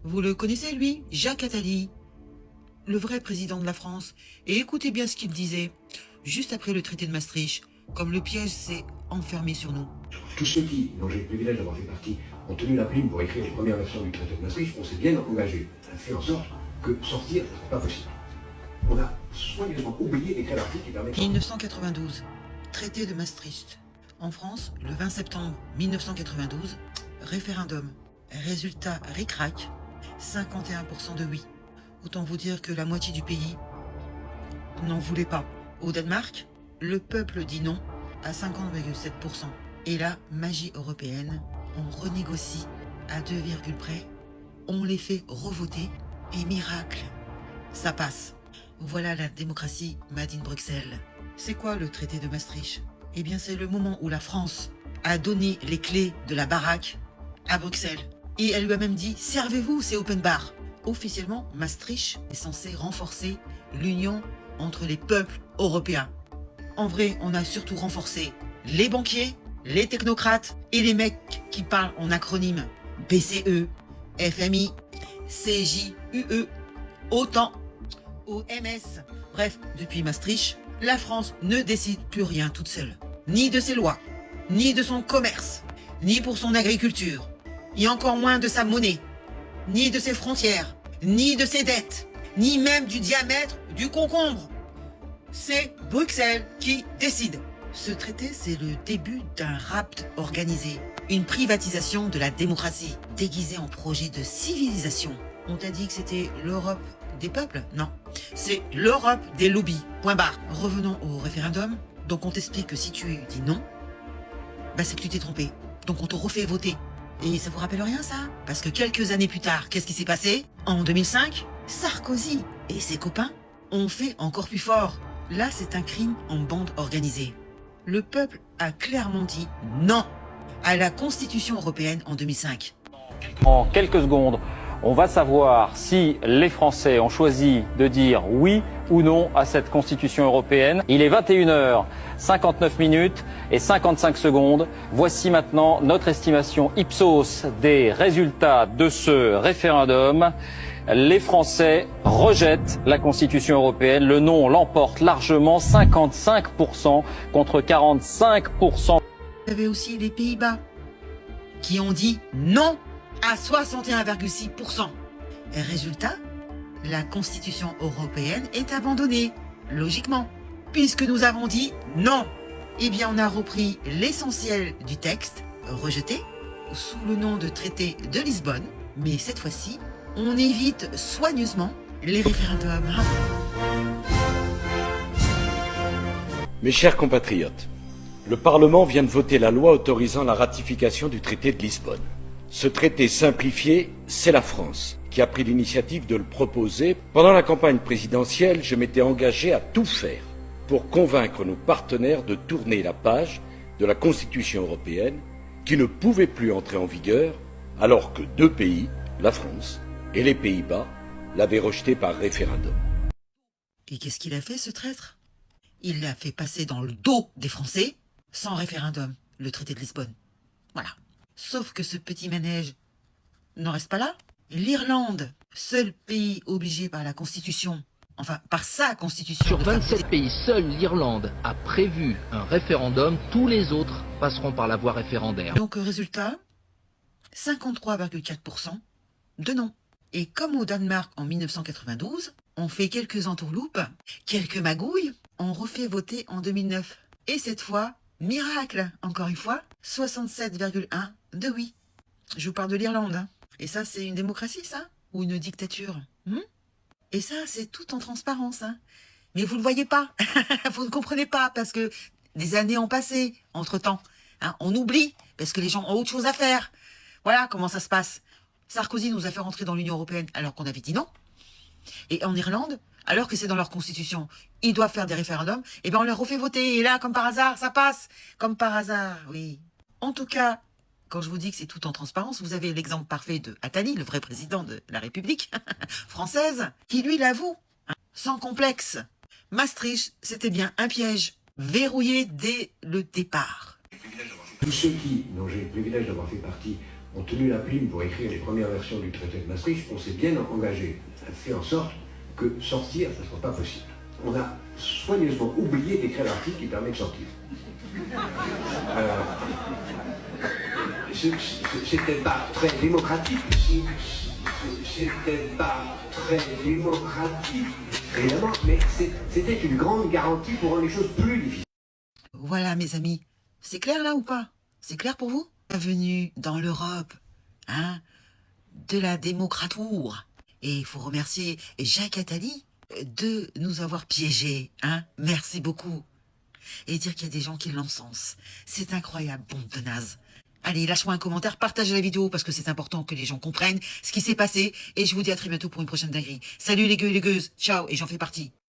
Vous le connaissez, lui? Jacques Attali, le vrai président de la France. Et écoutez bien ce qu'il disait, juste après le traité de Maastricht, comme le piège s'est enfermé sur nous. Tous ceux qui, dont j'ai le privilège d'avoir fait partie, ont tenu la plume pour écrire les premières versions du traité de Maastricht, on s'est bien engagé à faire en sorte que sortir ne soit pas possible. On a soigneusement oublié d'écrire l'article qui permet... 1992, traité de Maastricht. En France, le 20 septembre 1992, référendum. Résultat ric-rac, 51% de oui. Autant vous dire que la moitié du pays n'en voulait pas. Au Danemark, le peuple dit non à 50,7%. Et la magie européenne, on renégocie à 2 virgules près, on les fait revoter et miracle, ça passe. Voilà la démocratie made in Bruxelles. C'est quoi le traité de Maastricht? Eh bien c'est le moment où la France a donné les clés de la baraque à Bruxelles. Et elle lui a même dit, servez-vous, c'est open bar. Officiellement, Maastricht est censé renforcer l'union entre les peuples européens. En vrai, on a surtout renforcé les banquiers, les technocrates et les mecs qui parlent en acronyme BCE, FMI, CJUE, OTAN, OMS. Bref, depuis Maastricht, la France ne décide plus rien toute seule. Ni de ses lois, ni de son commerce, ni pour son agriculture, et encore moins de sa monnaie, ni de ses frontières, ni de ses dettes, ni même du diamètre du concombre. C'est Bruxelles qui décide. Ce traité, c'est le début d'un rapt organisé. Une privatisation de la démocratie, déguisée en projet de civilisation. On t'a dit que c'était l'Europe des peuples? Non. C'est l'Europe des lobbies. Point barre. Revenons au référendum. Donc on t'explique que si tu dis non, bah c'est que tu t'es trompé. Donc on te refait voter. Et ça vous rappelle rien ça? Parce que quelques années plus tard, qu'est-ce qui s'est passé? En 2005, Sarkozy et ses copains ont fait encore plus fort. Là, c'est un crime en bande organisée. Le peuple a clairement dit non à la Constitution européenne en 2005. En quelques secondes, on va savoir si les Français ont choisi de dire oui ou non à cette Constitution européenne. Il est 21h59 et 55 secondes. Voici maintenant notre estimation Ipsos des résultats de ce référendum. Les Français rejettent la Constitution européenne. Le non l'emporte largement, 55% contre 45%. Il y avait aussi les Pays-Bas qui ont dit non à 61,6%. Et résultat, la Constitution européenne est abandonnée, logiquement. Puisque nous avons dit non, eh bien on a repris l'essentiel du texte, rejeté, sous le nom de traité de Lisbonne, mais cette fois-ci, on évite soigneusement les référendums. Mes chers compatriotes, le Parlement vient de voter la loi autorisant la ratification du traité de Lisbonne. Ce traité simplifié, c'est la France qui a pris l'initiative de le proposer. Pendant la campagne présidentielle, je m'étais engagé à tout faire pour convaincre nos partenaires de tourner la page de la Constitution européenne qui ne pouvait plus entrer en vigueur alors que deux pays, la France et les Pays-Bas, l'avaient rejeté par référendum. Et qu'est-ce qu'il a fait, ce traître? Il l'a fait passer dans le dos des Français, sans référendum, le traité de Lisbonne. Voilà. Sauf que ce petit manège n'en reste pas là. L'Irlande, seul pays obligé par la Constitution, enfin par sa Constitution... Sur 27 pays, seule l'Irlande a prévu un référendum. Tous les autres passeront par la voie référendaire. Donc résultat, 53,4% de non. Et comme au Danemark en 1992, on fait quelques entourloupes, quelques magouilles, on refait voter en 2009. Et cette fois, miracle, encore une fois, 67,1 de oui. Je vous parle de l'Irlande. Hein. Et ça, c'est une démocratie, ça? Ou une dictature? Et ça, c'est tout en transparence. Hein. Mais vous ne le voyez pas. Vous ne comprenez pas, parce que des années ont passé entre-temps. Hein. On oublie, parce que les gens ont autre chose à faire. Voilà comment ça se passe. Sarkozy nous a fait rentrer dans l'Union européenne alors qu'on avait dit non. Et en Irlande, alors que c'est dans leur constitution, ils doivent faire des référendums, et bien on leur refait voter. Et là, comme par hasard, ça passe. Comme par hasard, oui. En tout cas, quand je vous dis que c'est tout en transparence, vous avez l'exemple parfait de Attali, le vrai président de la République française, qui lui l'avoue, hein, sans complexe. Maastricht, c'était bien un piège, verrouillé dès le départ. Tous ceux qui, dont j'ai le privilège d'avoir fait partie, ont tenu la plume pour écrire les premières versions du traité de Maastricht, on s'est bien engagé, fait en sorte que sortir ne soit pas possible. On a soigneusement oublié d'écrire l'article qui permet de sortir. C'était pas très démocratique, c'était pas très démocratique, évidemment, mais c'était une grande garantie pour rendre les choses plus difficiles. Voilà, mes amis. C'est clair là ou pas? C'est clair pour vous? Bienvenue dans l'Europe, hein, de la démocrature. Et il faut remercier Jacques Attali de nous avoir piégés, hein. Merci beaucoup. Et dire qu'il y a des gens qui l'encensent. C'est incroyable, bande de nazes. Allez, lâche-moi un commentaire, partagez la vidéo parce que c'est important que les gens comprennent ce qui s'est passé. Et je vous dis à très bientôt pour une prochaine dinguerie. Salut les gueux et les gueuses. Ciao, et j'en fais partie.